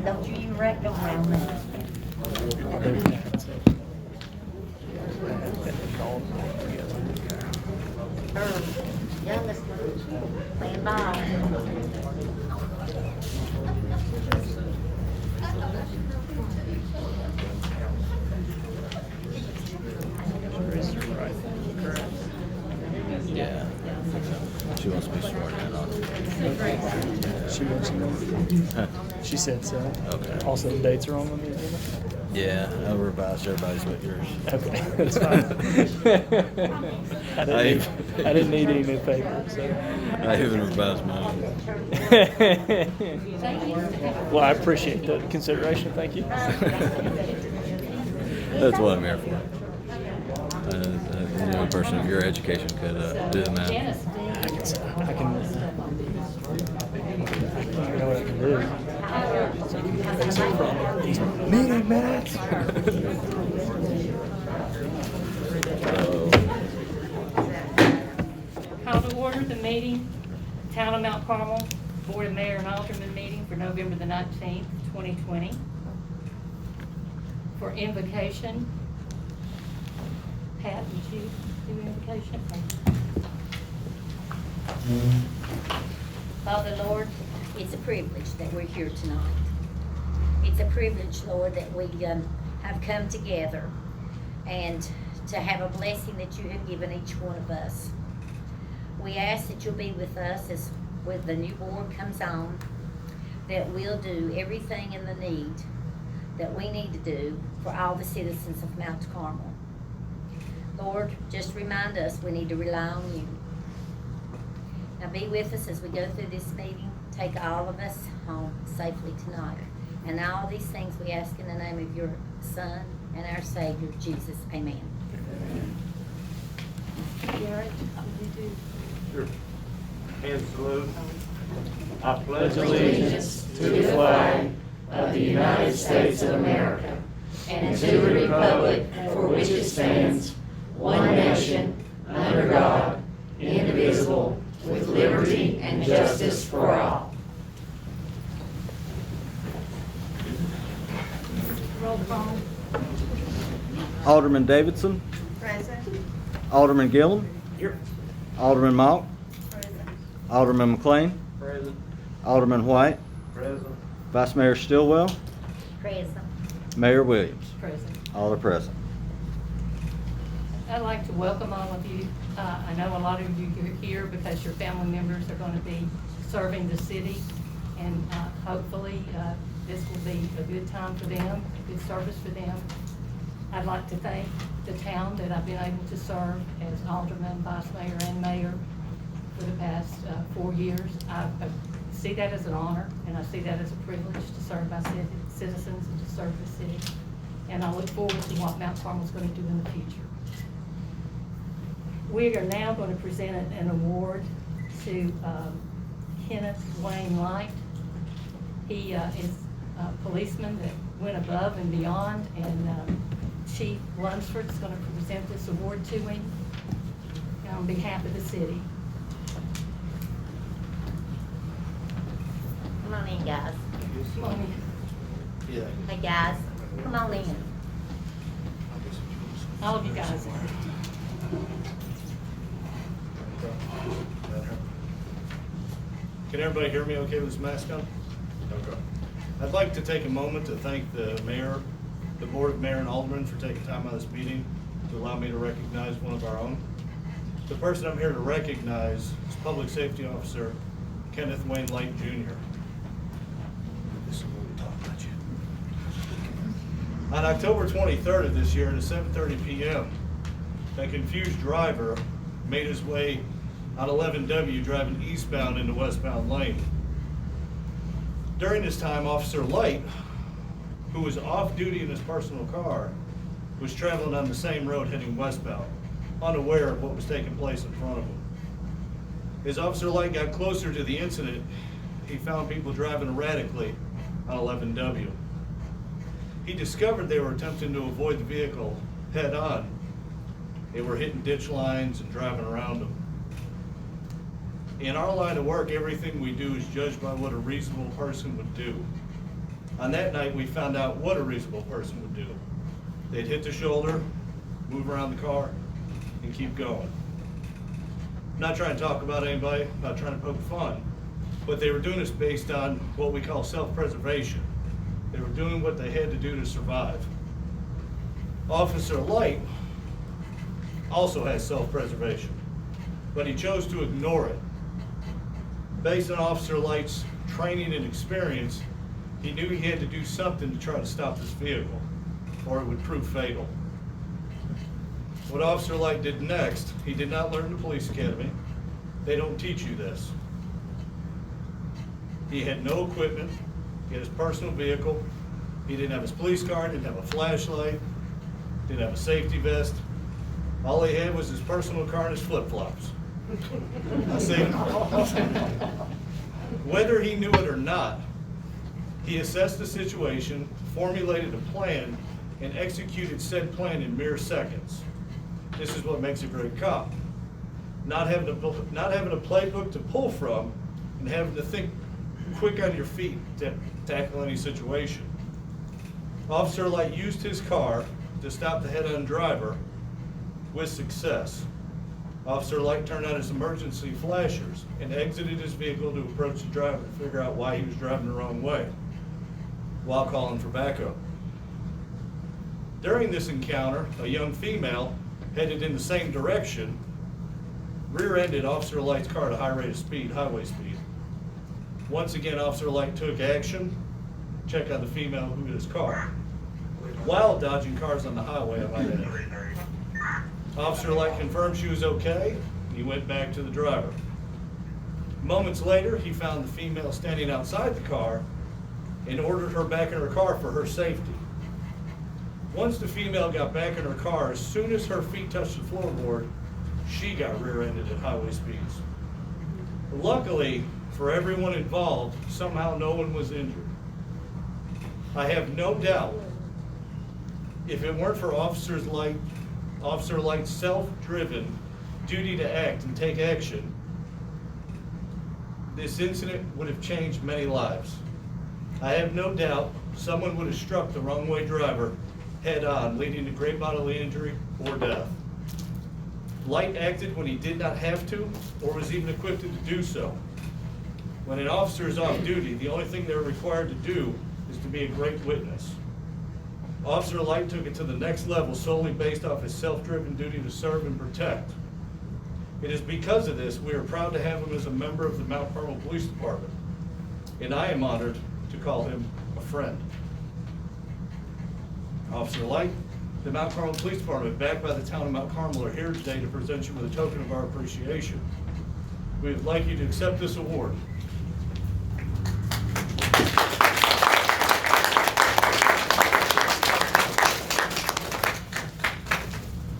And don't you even wreck around me. Her youngest one playing ball. Yeah. She wants to be sworn in on it. She wants to know. She said so. Okay. Also, the dates are wrong on the agenda. Yeah, I'll revise everybody's but yours. Okay, that's fine. I didn't need any new paper, so. I even revised mine. Well, I appreciate the consideration. Thank you. That's what I'm here for. A person of your education could do the math. I can. I know what I can do. Meeting minutes. Call to order the meeting, Town of Mount Carmel, Board of Mayor and Alderman meeting for November the 19th, 2020. For invocation, Pat, would you do invocation? Father, Lord, it's a privilege that we're here tonight. It's a privilege, Lord, that we have come together and to have a blessing that you have given each one of us. We ask that you'll be with us as when the new board comes on, that we'll do everything in the need that we need to do for all the citizens of Mount Carmel. Lord, just remind us we need to rely on you. Now be with us as we go through this meeting. Take all of us home safely tonight. And all these things we ask in the name of your Son and our Savior, Jesus. Amen. Garrett, would you do? Sure. Hands salute. I pledge allegiance to the flag of the United States of America and to the republic for which it stands, one nation, under God, indivisible, with liberty and justice for all. Roll call. Alderman Davidson. Present. Alderman Gillum. Here. Alderman Mock. Present. Alderman McLean. Present. Alderman White. Present. Vice Mayor Stillwell. Present. Mayor Williams. Present. All are present. I'd like to welcome all of you. I know a lot of you are here because your family members are going to be serving the city, and hopefully this will be a good time for them, a good service for them. I'd like to thank the town that I've been able to serve as alderman, vice mayor, and mayor for the past 4 years. I see that as an honor, and I see that as a privilege to serve my citizens and to serve the city. And I look forward to what Mount Carmel is going to do in the future. We are now going to present an award to Kenneth Wayne Light. He is a policeman that went above and beyond, and Chief Lunsford is going to present this award to him on behalf of the city. Come on in, guys. Come on in. Yeah. Hey, guys, come on in. All of you guys. Can everybody hear me okay with this mask on? Okay. I'd like to take a moment to thank the mayor, the board of mayor and aldermen for taking time out of this meeting to allow me to recognize one of our own. The person I'm here to recognize is Public Safety Officer Kenneth Wayne Light Jr. This is what we talk about you. On October 23rd of this year at 7:30 p.m., a confused driver made his way on 11W driving eastbound into westbound lane. During this time, Officer Light, who was off duty in his personal car, was traveling on the same road heading westbound, unaware of what was taking place in front of him. As Officer Light got closer to the incident, he found people driving erratically on 11W. He discovered they were attempting to avoid the vehicle head on. They were hitting ditch lines and driving around them. In our line of work, everything we do is judged by what a reasonable person would do. On that night, we found out what a reasonable person would do. They'd hit the shoulder, move around the car, and keep going. I'm not trying to talk about anybody, I'm not trying to poke fun, but they were doing this based on what we call self-preservation. They were doing what they had to do to survive. Officer Light also has self-preservation, but he chose to ignore it. Based on Officer Light's training and experience, he knew he had to do something to try to stop this vehicle, or it would prove fatal. What Officer Light did next, he did not learn the police academy. They don't teach you this. He had no equipment. He had his personal vehicle. He didn't have his police car, didn't have a flashlight, didn't have a safety vest. All he had was his personal car and his flip-flops. I say, whether he knew it or not, he assessed the situation, formulated a plan, and executed said plan in mere seconds. This is what makes a great cop. Not having a playbook to pull from, and having to think quick on your feet to tackle any situation. Officer Light used his car to stop the head-on driver with success. Officer Light turned on his emergency flashers and exited his vehicle to approach the driver to figure out why he was driving the wrong way, while calling for backup. During this encounter, a young female headed in the same direction rear-ended Officer Light's car at a high rate of speed, highway speed. Once again, Officer Light took action, checked on the female who hit his car, while dodging cars on the highway, I might add. Officer Light confirmed she was okay, and he went back to the driver. Moments later, he found the female standing outside the car and ordered her back in her car for her safety. Once the female got back in her car, as soon as her feet touched the floorboard, she got rear-ended at highway speeds. Luckily, for everyone involved, somehow no one was injured. I have no doubt, if it weren't for Officer Light's self-driven duty to act and take action, this incident would have changed many lives. I have no doubt someone would have struck the wrong way driver head-on, leading to great bodily injury or death. Light acted when he did not have to, or was even equipped to do so. When an officer is off duty, the only thing they're required to do is to be a great witness. Officer Light took it to the next level solely based off his self-driven duty to serve and protect. It is because of this we are proud to have him as a member of the Mount Carmel Police Department, and I am honored to call him a friend. Officer Light, the Mount Carmel Police Department, backed by the town of Mount Carmel, are here today to present you with a token of our appreciation. We would like you to accept this award.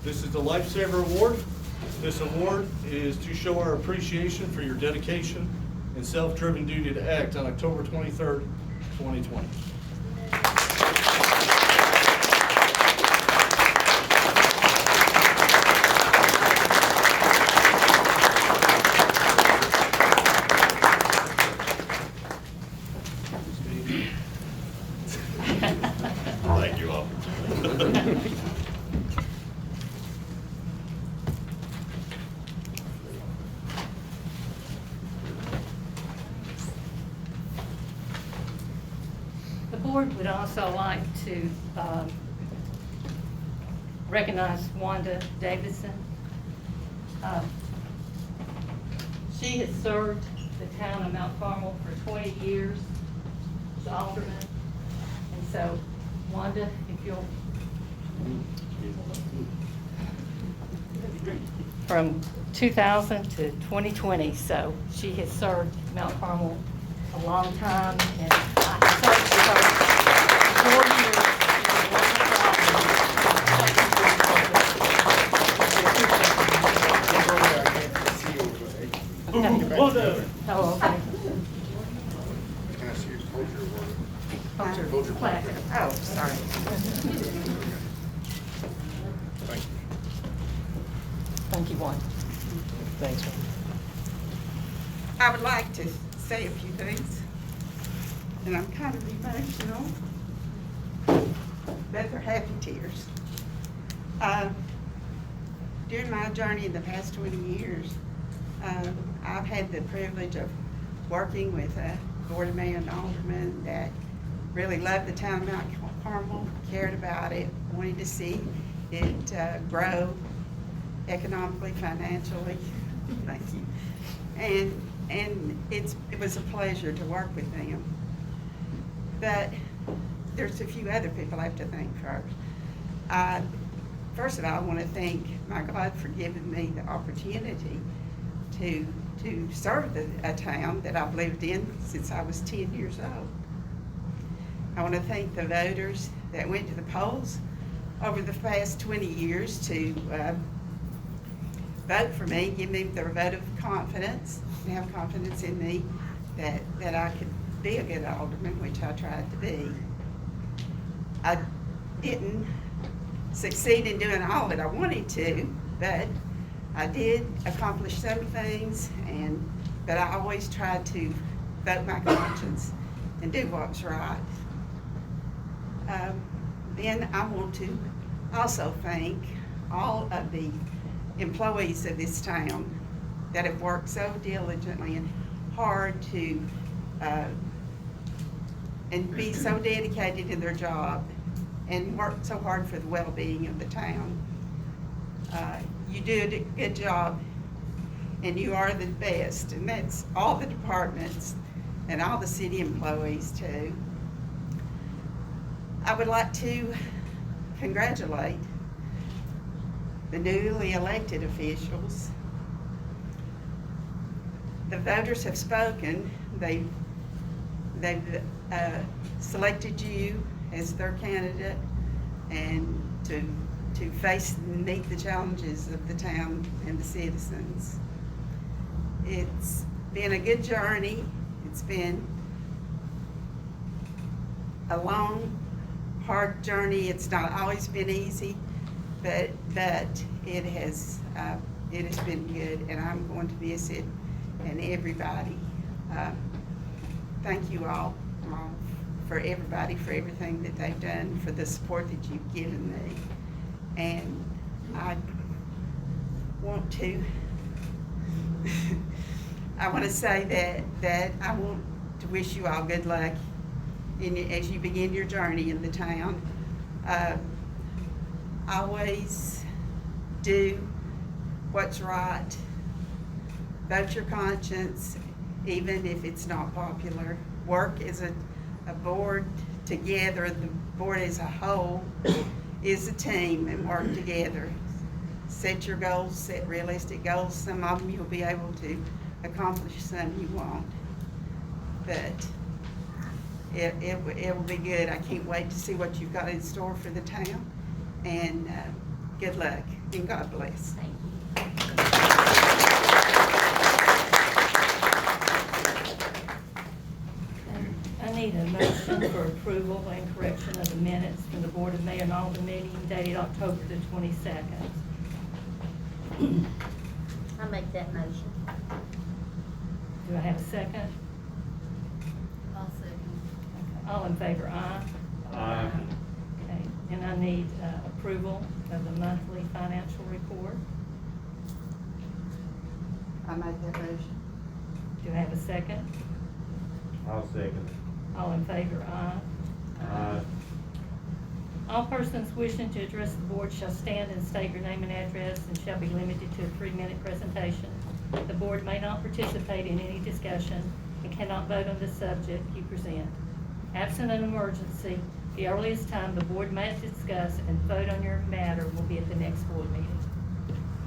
This is the Lifesaver Award. This award is to show our appreciation for your dedication and self-driven duty to act on October 23rd, 2020. Thank you all. The board would also like to recognize Wanda Davidson. She has served the town of Mount Carmel for 20 years as alderman. And so, Wanda, if you'll, from 2000 to 2020, so she has served Mount Carmel a long time, and I served with her 4 years. Oh, okay. Can I see your closure word? Hold your plaque. Oh, sorry. Thank you. Thank you, Wanda. I would like to say a few things. and I'm kind of emotional, but they're happy tears. During my journey in the past 20 years, I've had the privilege of working with a Board of Mayor and Alderman that really loved the town of Mount Carmel, cared about it, wanted to see it grow economically, financially. Thank you. And it was a pleasure to work with them. But there's a few other people I have to thank first. First of all, I want to thank my God for giving me the opportunity to serve a town that I've lived in since I was 10 years old. I want to thank the voters that went to the polls over the past 20 years to vote for me, give me their vote of confidence, and have confidence in me that I could be a good alderman, which I tried to be. I didn't succeed in doing all that I wanted to, but I did accomplish some things, but I always tried to vote my conscience and do what's right. Then I want to also thank all of the employees of this town that have worked so diligently and hard to and be so dedicated in their job and work so hard for the well-being of the town. You do a good job, and you are the best, and that's all the departments and all the city employees too. I would like to congratulate the newly elected officials. The voters have spoken. They've selected you as their candidate and to face and meet the challenges of the town and the citizens. It's been a good journey. It's been a long, hard journey. It's not always been easy, but it has been good, and I'm going to miss it. And everybody, thank you all for everybody, for everything that they've done, for the support that you've given me. And I want to say that I want to wish you all good luck as you begin your journey in the town. Always do what's right. Vote your conscience, even if it's not popular. Work as a board together. The board as a whole is a team, and work together. Set your goals, set realistic goals. Some of them you'll be able to accomplish, some you won't. But it will be good. I can't wait to see what you've got in store for the town. And good luck, and God bless. Thank you. I need a motion for approval and correction of the minutes from the Board of Mayor and Alderman meeting dated October the 22nd. I make that motion. Do I have a second? I'll second. Okay. All in favor, aye? Aye. Okay, and I need approval of the monthly financial report. I make that motion. Do I have a second? I'll second. All in favor, aye? Aye. All persons wishing to address the board shall stand and state your name and address and shall be limited to a 3-minute presentation. The board may not participate in any discussion and cannot vote on the subject you present. Absent an emergency, the earliest time the board may discuss and vote on your matter will be at the next board meeting.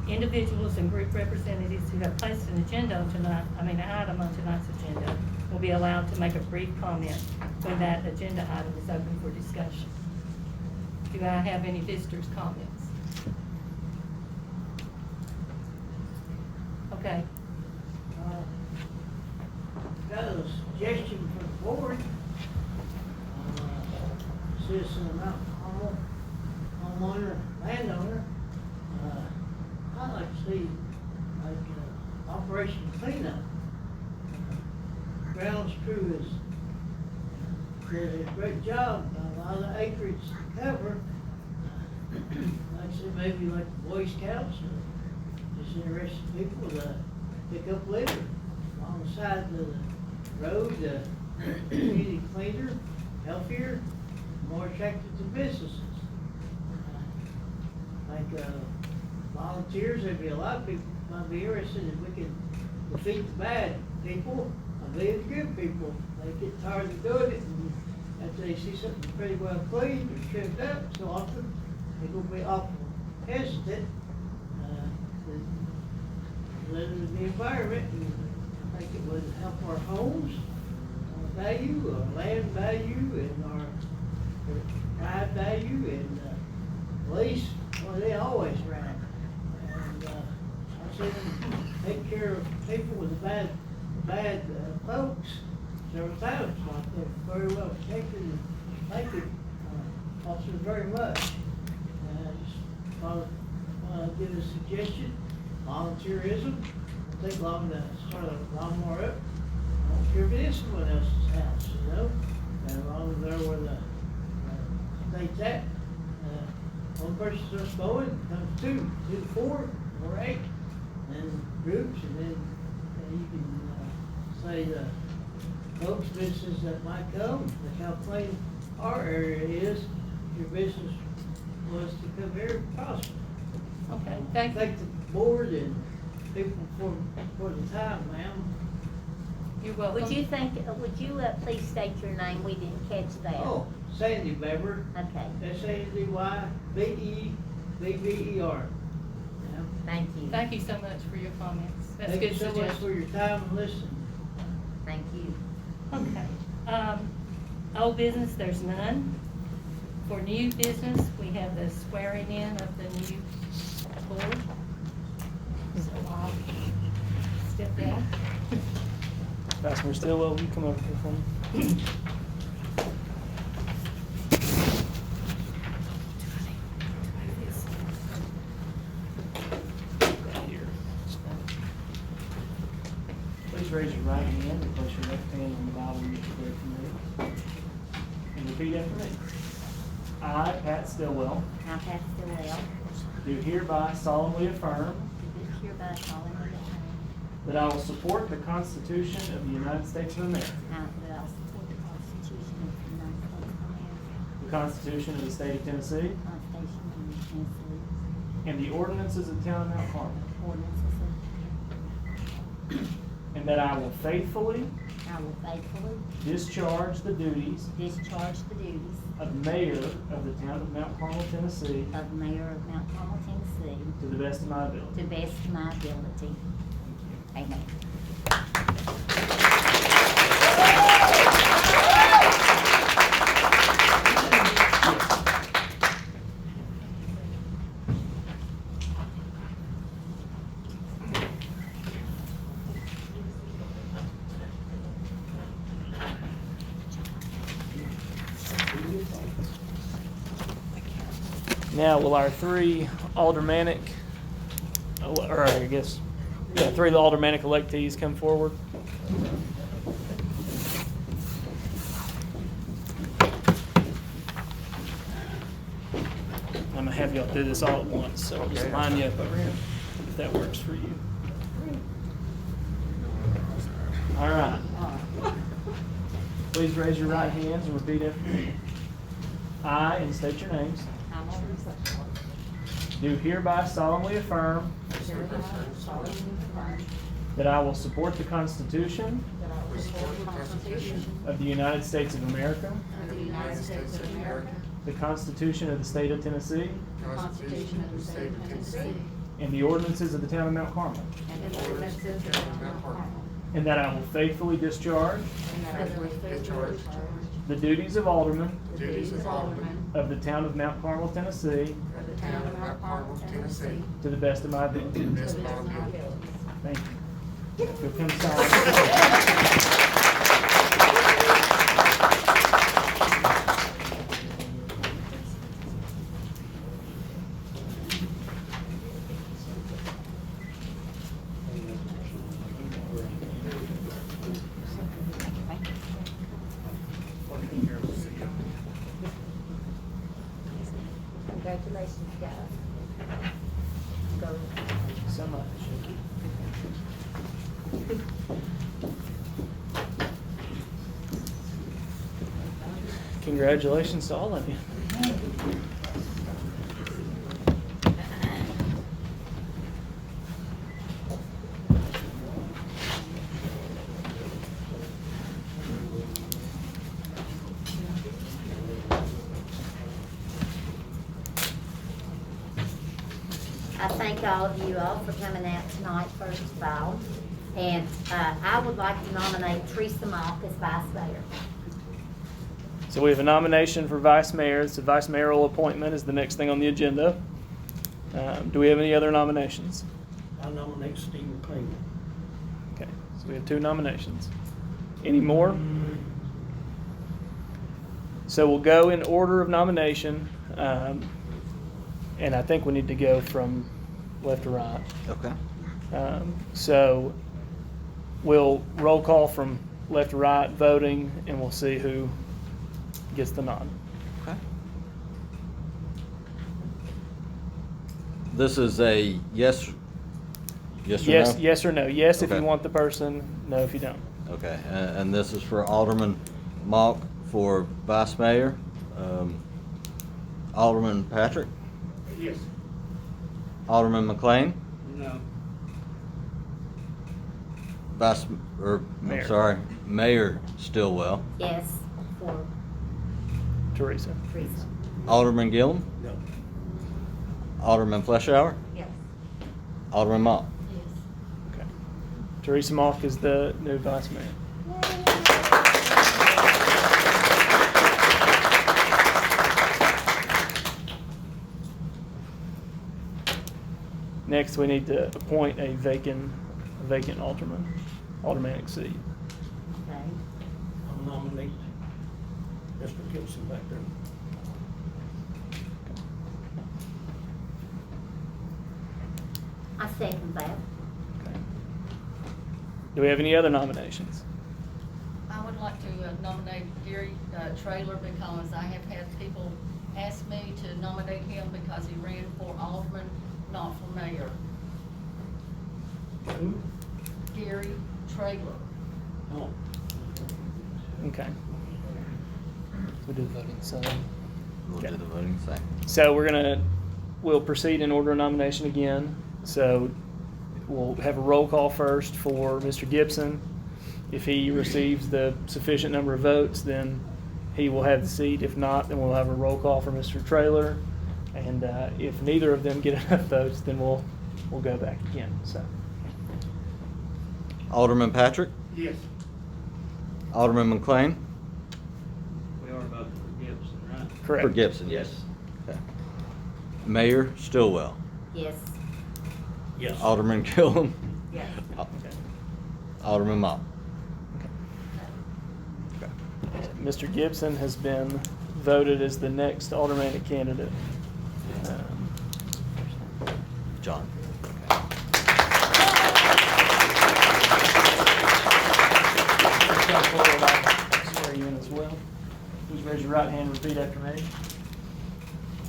Individuals and group representatives who have placed an item on tonight's agenda will be allowed to make a brief comment when that agenda item is open for discussion. Do I have any visitors' comments? Okay. Got a suggestion for the board. Citizen of Mount Carmel, homeowner, landowner. I'd like to see Operation Cleanup. Grounds crew is hard job, a lot of acreage to cover. Like I said, maybe like the Boy Scouts or just interested people to pick up litter alongside the road, community cleaner, healthier, more attractive to businesses. Like volunteers, there'd be a lot of people might be interested if we can defeat the bad people and lead the good people. They get tired of doing it, and after they see something pretty well cleaned or trimmed up so often, they're gonna be awful hesitant to live in the environment. And I think it would help our homes value, our land value, and our pride value, and police, well, they always around. And I said, take care of people with the bad folks several times. So I think very well protected, and thank you, officers, very much. And I just want to give a suggestion, volunteerism. It'll take long to start a lawnmower up. I don't care if it is someone else's house, you know, and as long as they're where the state's at. One person starts mowing, comes two to four, or eight, and groups, and then you can say the folks, businesses that might come, look how clean our area is. If your business was to come here, prosper. Okay, thank you. Thank the board and people for the time, ma'am. You're welcome. Would you please state your name? We didn't catch that. Oh, Sandy Beber. Okay, SandyBeber. thank you. Thank you so much for your comments. That's Thank good you so much suggestion. for your time and listening. Thank you. Okay. Old business, there's none. For new business, we have the swearing in of the new board. So I'll step down. Councilman Stillwell, will you come over here for me? Please raise your right hand and place your left hand on the Bible and repeat after me. And repeat after me. I, Pat Stillwell, I, Pat Stillwell, do hereby solemnly affirm do hereby solemnly affirm that I will support the Constitution of the United States of America, that I will support the Constitution of the United States of America, the Constitution of the State of Tennessee, the Constitution of Tennessee, and the ordinances of the town of Mount Carmel, ordinances and that I will faithfully I will faithfully discharge the duties discharge the duties of mayor of the town of Mount Carmel, Tennessee, of mayor of Mount Carmel, Tennessee, to the best of my ability. to the best of my ability. Amen. Now, will our three aldermanic, or I guess, yeah, three aldermanic electees come forward? I'm gonna have y'all do this all at once, so I'll just line you up over here, if that works for you. All right. Please raise your right hands and repeat after me. I, and state your names, do hereby solemnly affirm that I will support the Constitution of the United States of America, the Constitution of the State of Tennessee, and the ordinances of the town of Mount Carmel, and that I will faithfully discharge the duties of alderman of the town of Mount Carmel, Tennessee, to the best of my ability. Thank you. If you'll come sign. Congratulations, guys. Go. So much. Congratulations to all of you. I thank all of you all for coming out tonight, first of all. And I would like to nominate Teresa Mock as vice mayor. So we have a nomination for vice mayor. It's a vice mayoral appointment is the next thing on the agenda. Do we have any other nominations? I nominate Steve McLean. Okay, so we have 2 nominations. Any more? So we'll go in order of nomination. And I think we need to go from left to right. Okay. So we'll roll call from left to right voting, and we'll see who gets the nod. Okay. This is a yes or Yes, no? yes or no. Yes if you Okay. want the person, no if you don't. Okay, and this is for Alderman Mock for vice mayor. Alderman Patrick? Yes. Alderman McLean? No. Mayor. Mayor Stillwell. Yes, for Teresa. Teresa. Alderman Gillum? No. Alderman Fleshauer? Yes. Alderman Mock? Okay. Teresa Mock is the new vice mayor. Next, we need to appoint a vacant aldermanic seat. Okay. I'll nominate Mr. Gibson back there. I second that. Okay. Do we have any other nominations? I would like to nominate Gary Traylor because I have had people ask me to nominate him because he ran for alderman, not for mayor. Who? Gary Traylor. Oh. Okay. We do the voting, so. We'll Okay. do the voting second. So we'll proceed in order of nomination again. So we'll have a roll call first for Mr. Gibson. If he receives the sufficient number of votes, then he will have the seat. If not, then we'll have a roll call for Mr. Traylor. And if neither of them get enough votes, then we'll go back again. So Alderman Patrick? Yes. Alderman McLean? We are voting for Gibson, right? correct. For Gibson, yes. Okay. Mayor Stillwell? Yes. Yes. Alderman Gillum? Yes. Okay. Alderman Mock? Okay. Mr. Gibson has been voted as the next aldermanic candidate. John? Come forward, I'll swear you in as well. Please raise your right hand and repeat after me.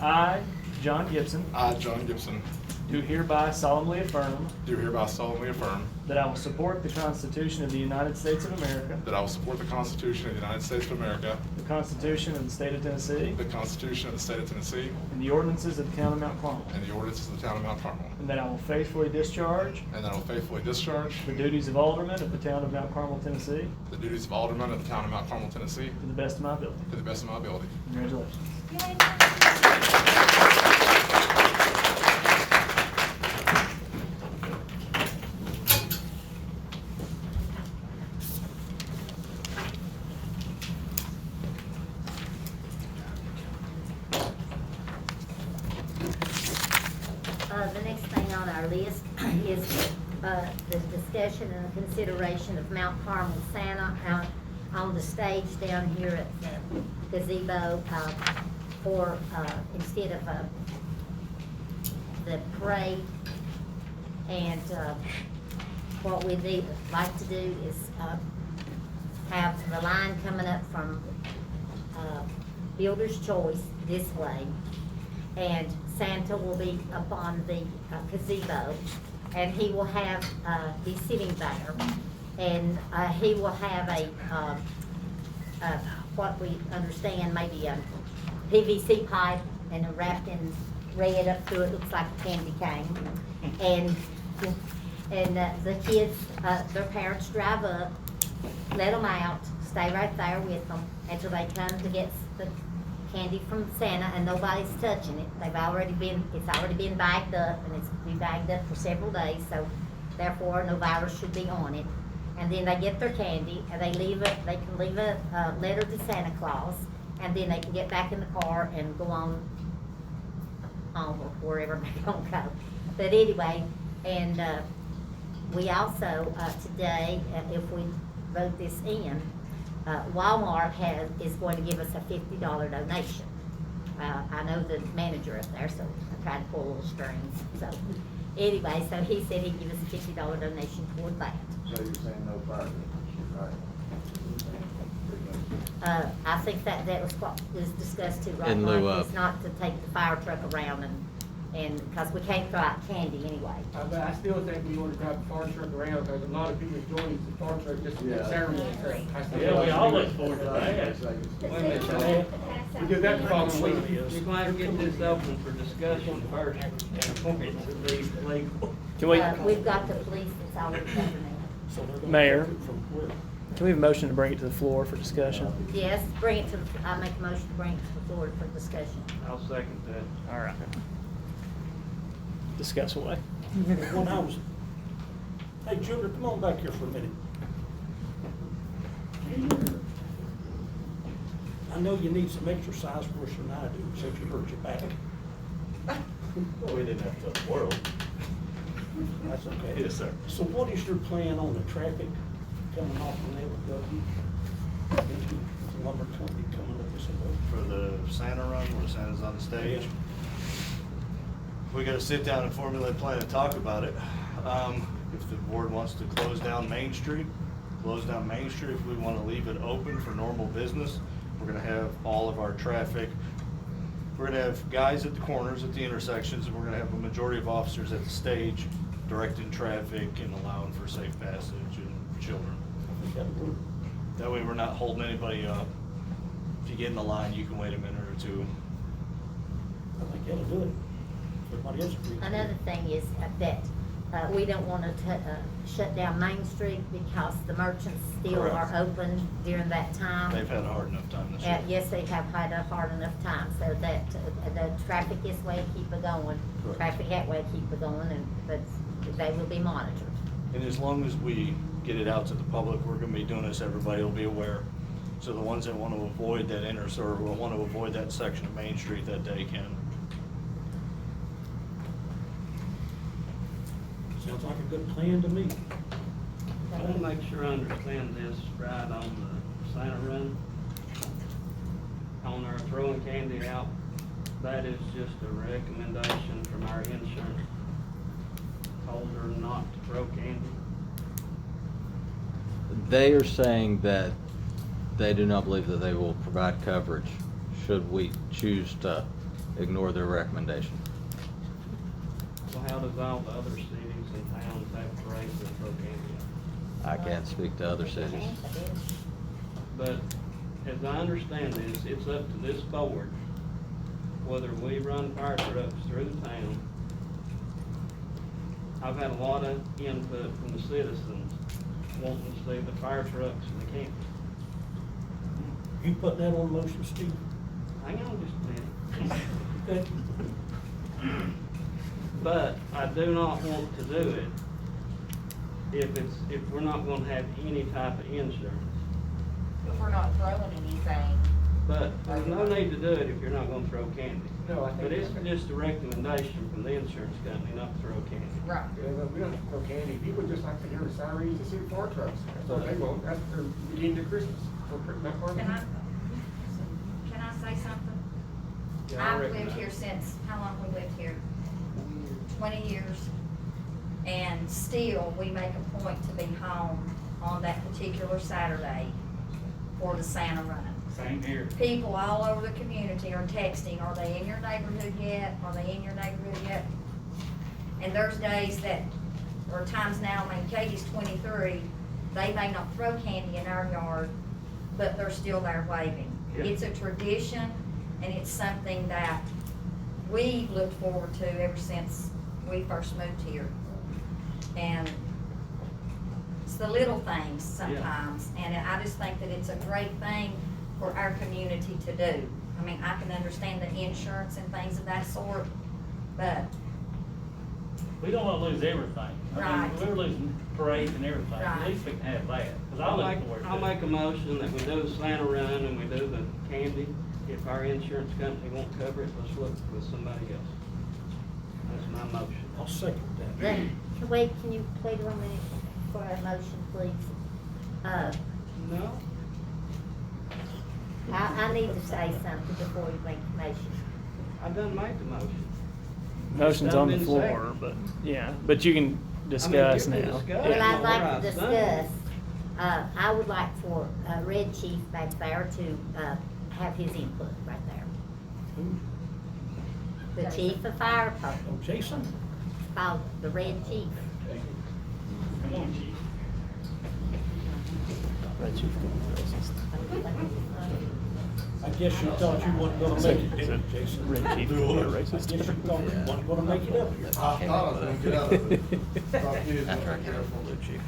I, John Gibson, I, John Gibson, do hereby solemnly affirm do hereby solemnly affirm that I will support the Constitution of the United States of America, that I will support the Constitution of the United States of America, the Constitution of the State of Tennessee, the Constitution of the State of Tennessee, and the ordinances of the Town of Mount Carmel, and the ordinances of the Town of Mount Carmel, and that I will faithfully discharge and that I will faithfully discharge the duties of Alderman of the Town of Mount Carmel, Tennessee, the duties of Alderman of the Town of Mount Carmel, Tennessee, to the best of my ability. to the best of my ability. Congratulations. The next thing on our list is the discussion and consideration of Mount Carmel Santa out on the stage down here at the gazebo for instead of the parade. And what we need like to do is have the line coming up from Builder's Choice this way, and Santa will be up on the gazebo, and he will have, be sitting there, and he will have what we understand, maybe a PVC pipe and wrapped in red up through it, looks like a candy cane. And the kids, their parents drive up, let them out, stay right there with them until they come to get the candy from Santa, and nobody's touching it. It's already been bagged up, and it's been bagged up for several days, so therefore no virus should be on it. And then they get their candy, and they can leave a letter to Santa Claus, and then they can get back in the car and go on or wherever they're gonna go. But anyway, and we also, today, if we vote this in, Walmart is going to give us a $50 donation. I know the manager up there, so I tried to pull little strings. So anyway, so he said he'd give us a $50 donation toward that. So you're saying no fire trucks, right? I think that was what was discussed too, right, In lieu Mike? of. It's not to take the fire truck around and, because we can't throw out candy anyway. But I still think we want to drive the fire truck around, because a lot of people join the fire truck just to get Yeah. ceremony. Yeah, we all look forward to that. Wait a minute, Charlie. We do that problem, we're glad to get this open for discussion first, and appointments to be legal. Can we, We've got the police that's already covering Mayor, can we have a motion to bring it to the floor for discussion? it. Yes, bring it to, I make a motion to bring it to the floor for discussion. I'll second that. All right. Discuss away. When I was, hey, Junior, come on back here for a minute. I know you need some exercise worse than I do, since you hurt your back. Well, we didn't have to tell the world. That's okay. Yes, sir. So what is your plan on the traffic coming off from Evergreen into the lumber company coming up this way? For the Santa run, where Santa's on the stage. We gotta sit down and formulate a plan and talk about it. If the board wants to close down Main Street, close down Main Street. If we wanna leave it open for normal business, we're gonna have all of our traffic. We're gonna have guys at the corners, at the intersections, and we're gonna have a majority of officers at the stage directing traffic and allowing for safe passage and children. I think that'll work. That way we're not holding anybody up. If you get in the line, you can wait a minute or two. I think that'll do it. Everybody else agrees. Another thing is that we don't want to shut down Main Street because the merchants still Correct. are open during that time. They've had a hard enough time this year. Yes, they have had a hard enough time, so that the traffic this way keep it going, Correct. traffic that way keep it going, but they will be monitored. And as long as we get it out to the public, we're gonna be doing this, everybody will be aware. So the ones that want to avoid that or want to avoid that section of Main Street that day can. Sounds like a good plan to me. I want to make sure I understand this right on the Santa run. On our throwing candy out, that is just a recommendation from our insurance holder not to throw candy. They are saying that they do not believe that they will provide coverage should we choose to ignore their recommendation. So how does all the other cities and towns have parades that throw candy out? I can't speak to other cities. But as I understand this, it's up to this board whether we run fire trucks through the town. I've had a lot of input from the citizens wanting to see the fire trucks and the campers. You put that on motion, Steve? Hang on just a minute. Okay. But I do not want to do it if we're not gonna have any type of insurance. If we're not throwing anything. But there's no need to do it if you're not gonna throw candy. No, I think But it's that's- just a recommendation from the insurance company not to throw candy. Right. Yeah, but we don't have to throw candy. People just like to hear the sirens and see the fire trucks. That's what they want. That's their beginning to Christmas. We're pretty much part of Can it. I say something? Yeah, I I've lived recognize. here since, how long we lived here? 20 years. And still, we make a point to be home on that particular Saturday for the Santa run. Same here. People all over the community are texting, are they in your neighborhood yet? Are they in your neighborhood yet? And there's days that, or times now, I mean, Katie's 23, they may not throw candy in our yard, but they're still there waving. Yeah. It's a tradition, and it's something that we look forward to ever since we first moved here. And it's the little things sometimes, and I just think that it's a great thing for our community to do. I mean, I can understand the insurance and things of that sort, but We don't wanna lose everything. I Right. mean, we're losing parades and everything. Right. At least we can have that, cause I I'll look make, forward to it. I'll make a motion that we do the Santa run and we do the candy. If our insurance company won't cover it, let's look with somebody else. That's my motion. I'll second that. Then, can you wait 1 minute for a motion, please? No? I need to say something before you make the motion. I done made the motion. Motion's on the It's floor, done been but, yeah, but you can discuss you can now. discuss. Well, I'd like Alright, to discuss, I would like for Red Chief back there to have his input right there. The chief of fire Oh, department, Jason? called the Red Chief. Come on, Chief. I guess you thought you wasn't gonna make it, didn't you, Jason? Red Chief, I you're guess racist. you thought you wasn't gonna make it up here. I thought I was gonna get out of it. Thought kids After I weren't get careful. a blue chief.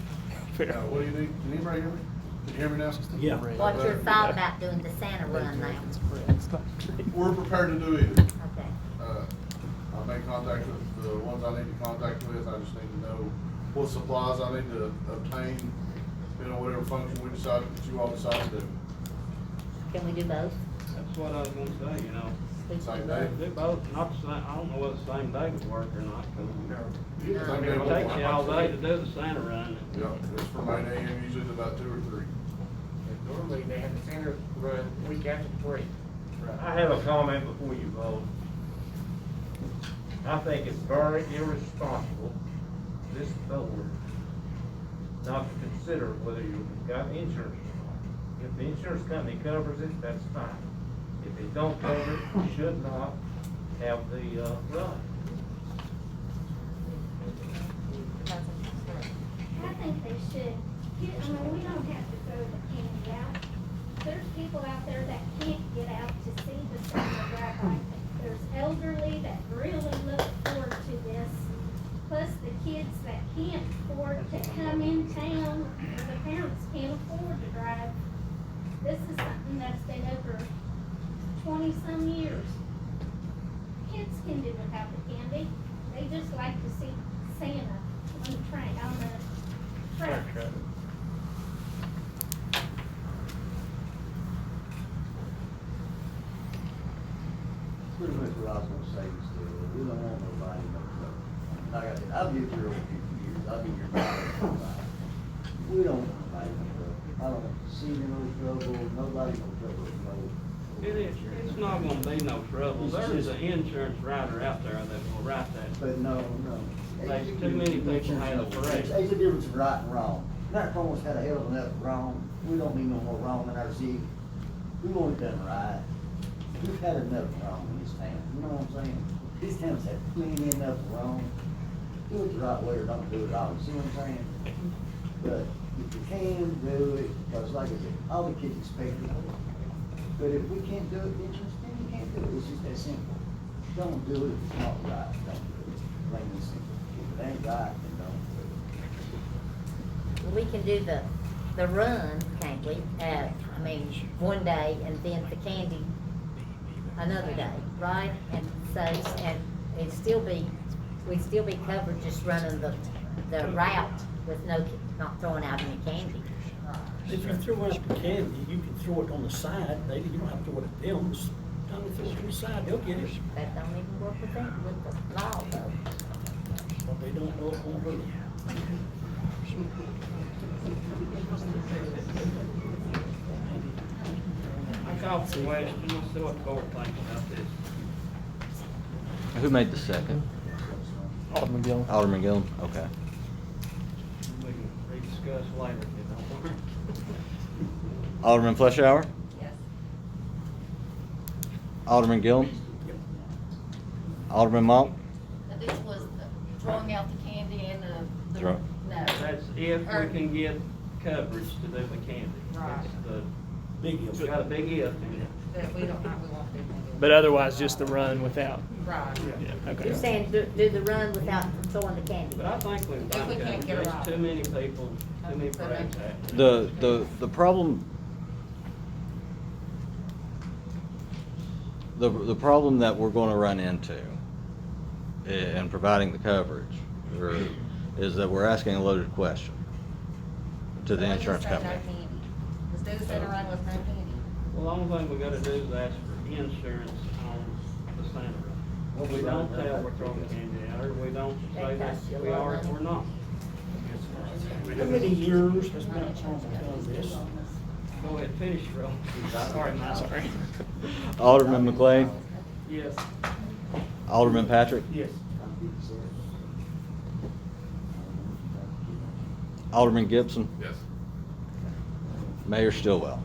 What do you need? Can anybody hear me? Can you hear me now? Yeah. What's your thought about doing the Santa run now? We're prepared to do either. Okay. I've made contact with the ones I need to contact with. I just need to know what supplies I need to obtain, whatever function we decide, that you all decide to do. Can we do both? That's what I was gonna say, you know. Same day. Do both, not the same, I don't know whether the same day would work or not, 'cause Same day it will takes you all work. day to do the Santa run. Yeah, it's from 8 a.m. usually to about 2 or 3. Normally, they have the center run week after the parade. I have a comment before you vote. I think it's very irresponsible, this board, not to consider whether you've got insurance or not. If the insurance company covers it, that's fine. If they don't cover it, you should not have the, run. I think they should, we don't have to throw the candy out. There's people out there that can't get out to see the Santa drive by. There's elderly that really look forward to this, plus the kids that can't afford to come in town, or the parents can't afford to drive. This is something that's been over 20-some years. Kids can do without the candy. They just like to see Santa on the train, on the track. Pretty much what I was gonna say is still, we don't want nobody no trouble. Like I said, I've lived here over 50 years, I've been here now. We don't want nobody no trouble. I don't want to see no trouble, nobody no trouble, no. It's not gonna be no trouble. There is an insurance writer out there that will write that. But no. There's too many people have a parade. There's a difference in right and wrong. That almost had a hell of enough wrong. We don't need no more wrong in our city. We want it done right. We've had enough wrong in this town, you know what I'm saying? This town's had plenty enough wrong. Do it the right way or don't do it at all, you see what I'm saying? But if you can, do it, because like I said, all the kids expect it. But if we can't do it, then you can't do it, it's just that simple. Don't do it if it's not right, don't do it, plain and simple. If it ain't right, then don't do it. We can do the run, can't we? One day and then the candy another day, right? And so, and we'd still be covered just running the route with not throwing out any candy. If you throw out the candy, you can throw it on the side, maybe you don't have to throw it at them, just time to throw it on the side, they'll get it. That don't even work with them, with the law though. But they don't know it won't hurt. I call for the question, let's see what the court thinks about this. Who made the second? Alderman Gillum. Alderman Gillum, okay. We can rediscuss later if you don't want. Alderman Fleshour? Yes. Alderman Gillum? Alderman Monk? This was throwing out the candy and the, Throw- no. That's if we can get coverage to do the candy. Right. It's the, Big it's if. got a big if in it. That we don't, we won't do that. But otherwise, just the run without. Right. Yeah, okay. You're saying do the run without throwing the candy? But I think we've If got we can't coverage. get it There's right. too many people, too many parades happening. The problem, the problem that we're gonna run into in providing the coverage is that we're asking a loaded question to the insurance company. Let's do the center run with no candy. Well, the only thing we gotta do is ask for insurance on the Santa Run. We don't tell we're throwing candy out, or we don't say that we are if we're not. How many years has Mount Carmel done this? Go ahead, finish your own. Sorry, Mike. Sorry. Alderman McLean? Yes. Alderman Patrick? Yes. Alderman Gibson? Yes. Mayor Stillwell?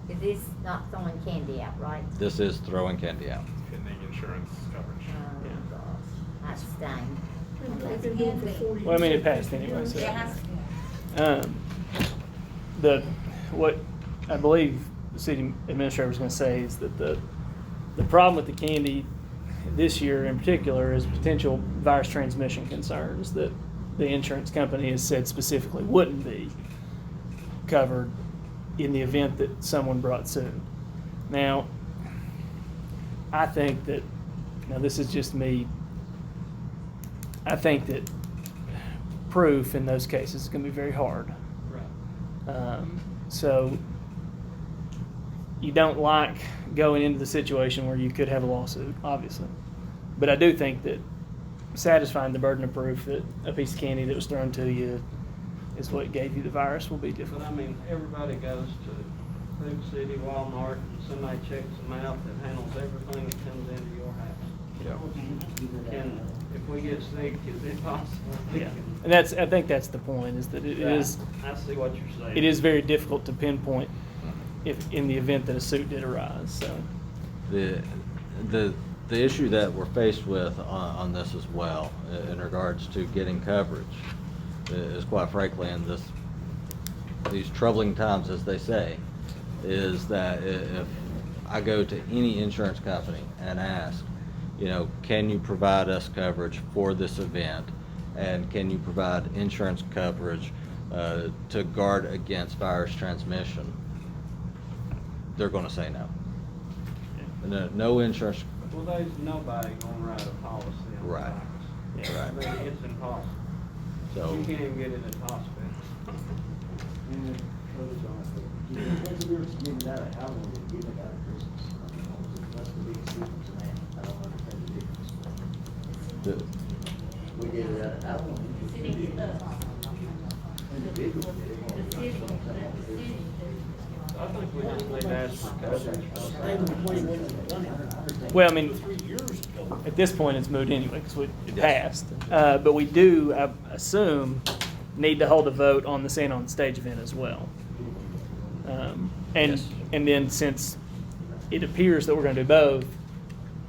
Is this not throwing candy out, right? This is throwing candy out. Pending insurance coverage. Oh, gosh, I stain. They've been doing it for 40 Well, I mean, it years. passed anyway, so. Yeah. What I believe the city administrator was gonna say is that the problem with the candy this year in particular is potential virus transmission concerns that the insurance company has said specifically wouldn't be covered in the event that someone brought suit. Now, I think that, now this is just me, I think that proof in those cases is gonna be very hard. Right. So you don't like going into the situation where you could have a lawsuit, obviously. But I do think that satisfying the burden of proof that a piece of candy that was thrown to you is what gave you the virus will be But difficult. I mean, everybody goes to Food City, Walmart, and somebody checks them out that handles everything that comes into your house. And if we get sick, is it possible? Yeah, and I think that's the point, is that it is, I see what you're saying. it is very difficult to pinpoint if, in the event that a suit did arise, so. The issue that we're faced with on this as well, in regards to getting coverage, is quite frankly in these troubling times, as they say, is that if I go to any insurance company and ask, can you provide us coverage for this event, and can you provide insurance coverage to guard against virus transmission, they're going to say no. No insurance. Well, there's nobody gonna write a policy on Right. virus. Yeah. I mean, it's impossible. So You can't even get in the hospital. We did it at how long? I think we just need to ask for coverage. Well, I mean, 3 years ago. at this point, it's moot anyway, because it passed. But we do, I assume, need to hold a vote on the Santa on the Stage event as well. And, Yes. and then since it appears that we're gonna do both,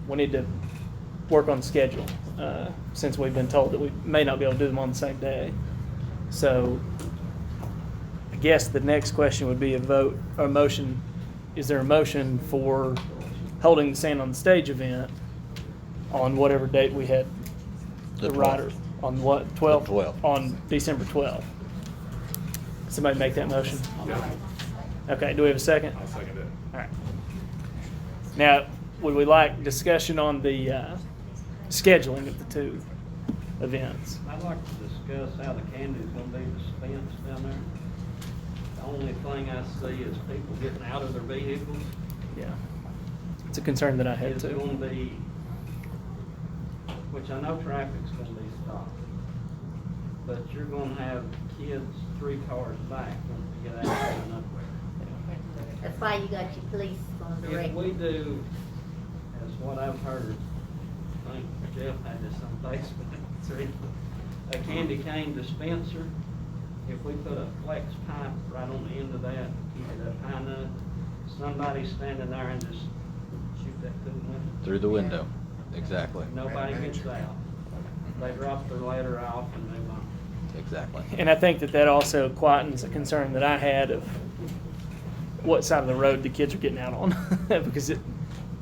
we need to work on the schedule, since we've been told that we may not be able to do them on the same day. So I guess the next question would be a vote, or a motion. Is there a motion for holding the Santa on the Stage event on whatever date we had The the 12th. rider, on what, 12th? The 12th. On December 12th. Somebody make that motion? Okay, do we have a second? I'll second it. All right. Now, would we like discussion on the scheduling of the two events? I'd like to discuss how the candy's gonna be dispensed down there. The only thing I see is people getting out of their vehicles. Yeah. It's a concern that I had It's too. gonna be, which I know traffic's gonna be stopped, but you're gonna have kids 3 cars back when you get out and up there. That's why you got your police on the If record. we do, as what I've heard, I think Jeff had this on Facebook, a candy cane dispenser, if we put a flex pipe right on the end of that, keep it up high enough, somebody standing there and just shoot Step through the window. Through the window, exactly. Nobody gets out. They drop their ladder off and move on. Exactly. And I think that also quietens a concern that I had of what side of the road the kids are getting out on. Because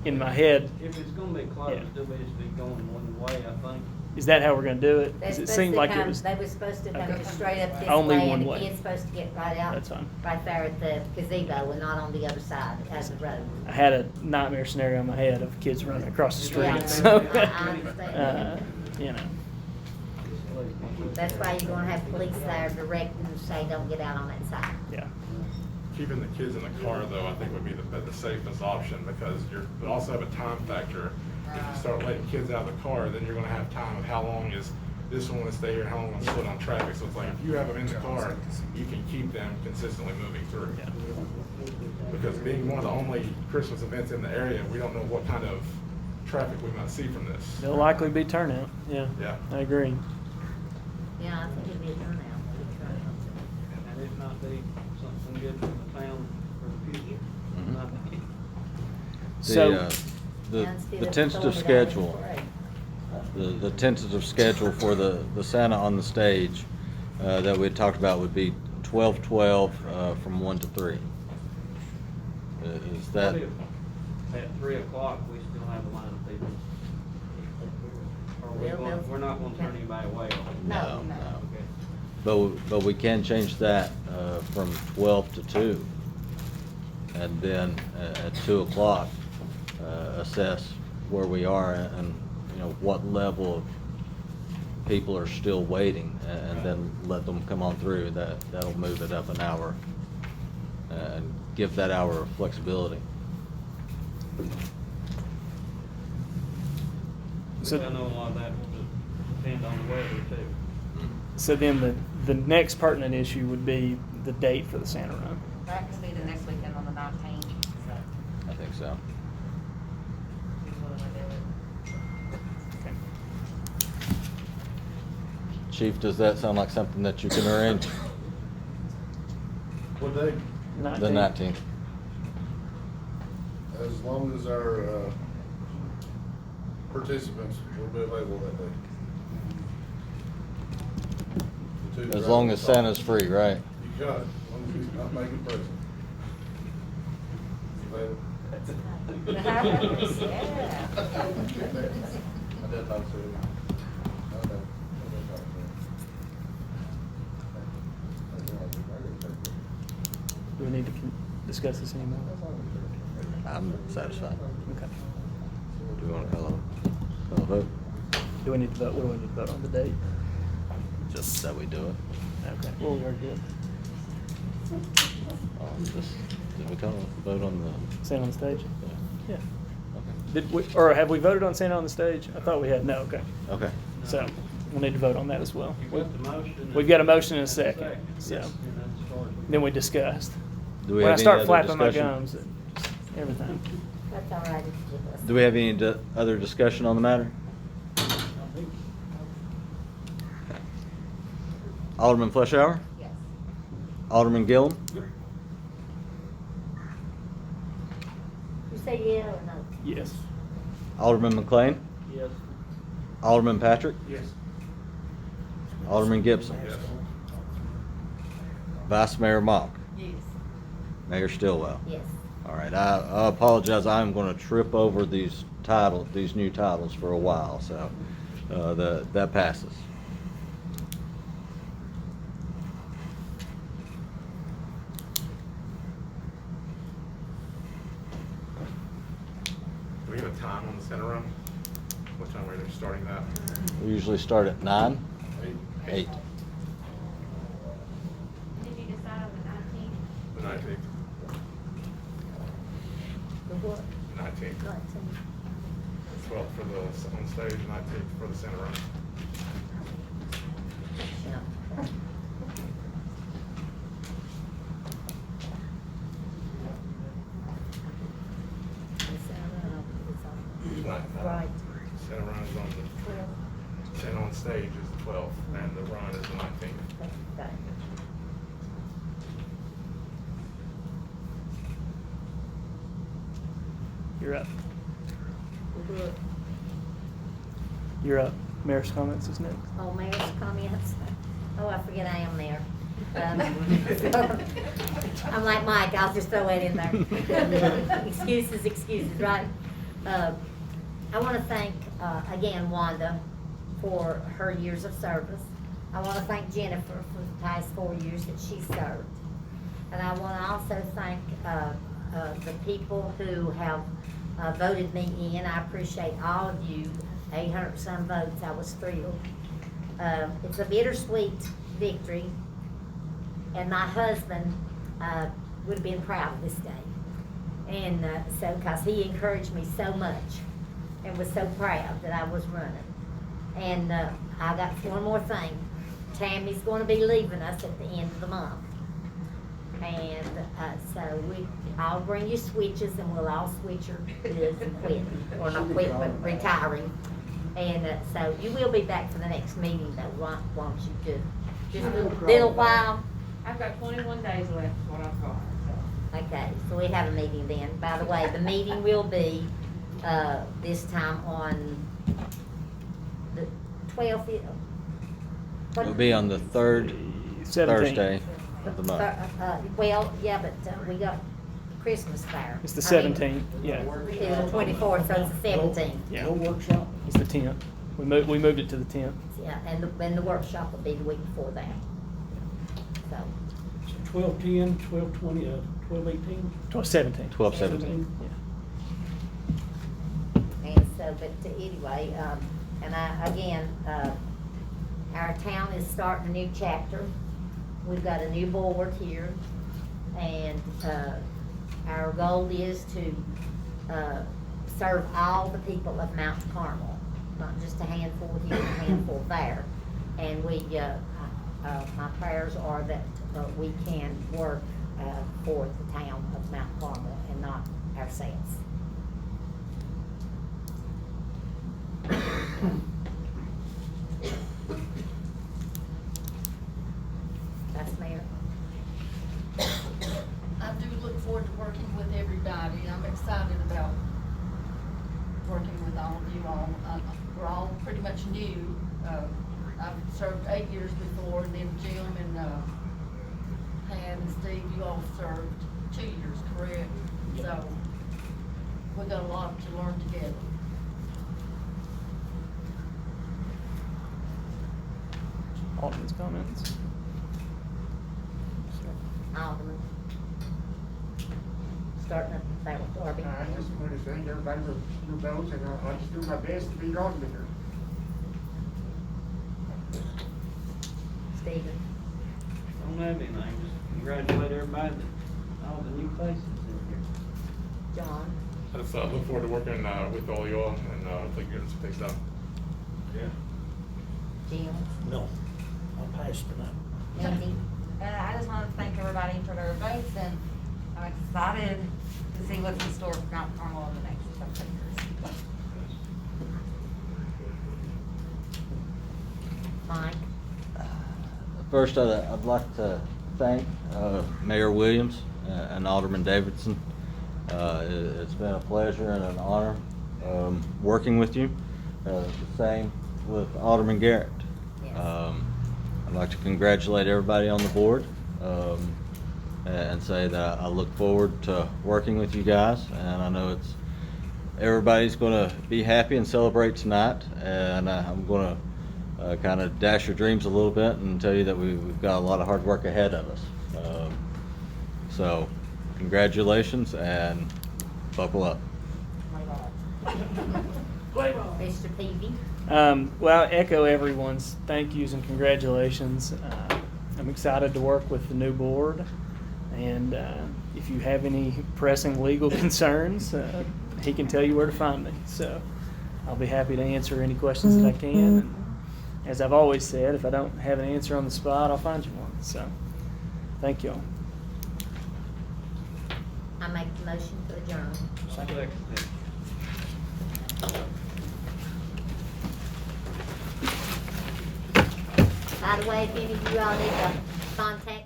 in my head, If it's gonna be closed, Yeah. it'll be going one way, I think. is that how we're gonna do it? They're Because it supposed seemed to like it come, was, they were supposed to come Okay. just straight up this Only way, one and the way. kid's supposed to get right out. That's fine. Right there at the gazebo and not on the other side of the road. I had a nightmare scenario in my head of kids running across the street. Yeah, So, I understand. you know, That's why you're gonna have police there directing and say, don't get out on that side. yeah. Keeping the kids in the car, though, I think would be the safest option, because you also have a time factor. If you start letting kids out of the car, then you're gonna have time of how long is this one gonna stay here, how long gonna sit on traffic. So it's like, if you have them in the car, you can keep them consistently moving through. Yeah. Because being one of the only Christmas events in the area, we don't know what kind of traffic we might see from this. There'll likely be turnout. Yeah. Yeah. I agree. Yeah, I think it'd be a turnout. And it might be something good for the town for the future. Mhm. Might be. So, The tentative schedule, the tentative schedule for the Santa on the stage that we had talked about would be 12/12 from 1 to 3. Is that? What if at 3 o'clock, we still have a line of people? Or we're not gonna turn anybody away? No, no. Okay. But we can change that from 12 to 2. And then at 2 o'clock, assess where we are and, you know, what level of people are still waiting, and then let them come on through. That'll move it up an hour and give that hour of flexibility. So- I know a lot of that will depend on the weather too. so then the next pertinent issue would be the date for the Santa Run. That could be the next weekend on the 19th. I think so. Okay. Chief, does that sound like something that you can arrange? What day? The 19th. As long as our participants will be available that day. The two As long as drivers- Santa's free, right? You got it, as long as he's not making presents. Available? Yeah. I did talk to him. I did talk to him. Do we need to discuss this anymore? I'm satisfied. Okay. Do you want to call a vote? Do we need to vote? What do we need to vote on, the date? Just that we do it. Okay. Well, we already did. Did we call a vote on the? Santa on the stage? Yeah. Okay. Did we, or have we voted on Santa on the stage? I thought we had. No, okay. Okay. So we'll need to vote on that as well. You've got the motion. We've got a motion and a second. Yes. So And that's as far as we- then we discussed. Do we When I have any start other flapping my discussion? gums, everything. That's all right, it's ridiculous. Do we have any other discussion on the matter? Alderman Fleshauer? Yes. Alderman Gillum? You say yeah or no? Yes. Alderman McLean? Yes. Alderman Patrick? Yes. Alderman Gibson? Yes. Vice Mayor Mock? Yes. Mayor Stillwell? Yes. All right, I apologize, I'm going to trip over these new titles for a while, so that passes. Do we have a time on the center run? What time are they starting that? We usually start at 9? 8. Did you decide on the 19th? The 19th. The what? 19th. 12th for the on stage, 19th for the center run. Yeah. Right. Center run is on the, center on stage is the 12th, and the run is the 19th. Okay. You're up. You're up. Mayor's comments is next. Oh, mayor's comments. Oh, I forget I am mayor. I'm like Mike, I'll just throw it in there. Excuses, right? I want to thank, again, Wanda for her years of service. I want to thank Jennifer for the past 4 years that she served. And I want to also thank the people who have voted me in. I appreciate all of you. 800 some votes, I was thrilled. It's a bittersweet victory, and my husband would have been proud of this day. And so, because he encouraged me so much and was so proud that I was running. And I got one more thing. Tammy's going to be leaving us at the end of the month. And so I'll bring you switches and we'll all switch her goods and quit, or not quit, but retiring. And so you will be back for the next meeting though, won't you? Just a little while. I've got 21 days left, is what I've got, so. Okay, so we have a meeting then. By the way, the meeting will be this time on the 12th. It'll be on the third 17th. Thursday of the month. Well, yeah, but we got Christmas there. It's the 17th, yeah. It's the 24th, so it's the 17th. Yeah. No workshop? It's the 10th. We moved it to the 10th. Yeah, and the workshop will be the week before that. So, So 12/10, 12/20, 12/18? 17th. 12/17. Yeah. and so, but anyway, and again, our town is starting a new chapter. We've got a new board here, and our goal is to serve all the people of Mount Carmel, not just a handful here and a handful there. And my prayers are that we can work for the town of Mount Carmel and not ourselves. That's Mayor. I do look forward to working with everybody. I'm excited about working with all of you all. We're all pretty much new. I've served 8 years before, and then Jim and Pam and Steve, you all served 2 years, correct? So we got a lot to learn together. Alderman's comments. Alderman. Starting up there with Darby. I just want to thank everybody for your votes, and I'll just do my best to be on with her. Stephen. Don't have anything, just congratulate everybody, all the new faces in here. John. I just look forward to working with all y'all and hopefully getting some things done. Yeah. Jim. No, I'm passed tonight. Mindy. I just want to thank everybody for their votes, and I'm excited to see what's in store for Mount Carmel in the next couple of years. Mike. First, I'd like to thank Mayor Williams and Alderman Davidson. It's been a pleasure and an honor working with you. The same with Alderman Garrett. Yes. I'd like to congratulate everybody on the board and say that I look forward to working with you guys. And I know everybody's going to be happy and celebrate tonight. And I'm going to kind of dash your dreams a little bit and tell you that we've got a lot of hard work ahead of us. So congratulations and buckle up. Mr. Peavy. Well, I echo everyone's thank yous and congratulations. I'm excited to work with the new board, and if you have any pressing legal concerns, he can tell you where to find me. So I'll be happy to answer any questions that I can. And as I've always said, if I don't have an answer on the spot, I'll find you one. So thank you all. I make the motion to adjourn. Second. By the way, if any of you all need to contact me,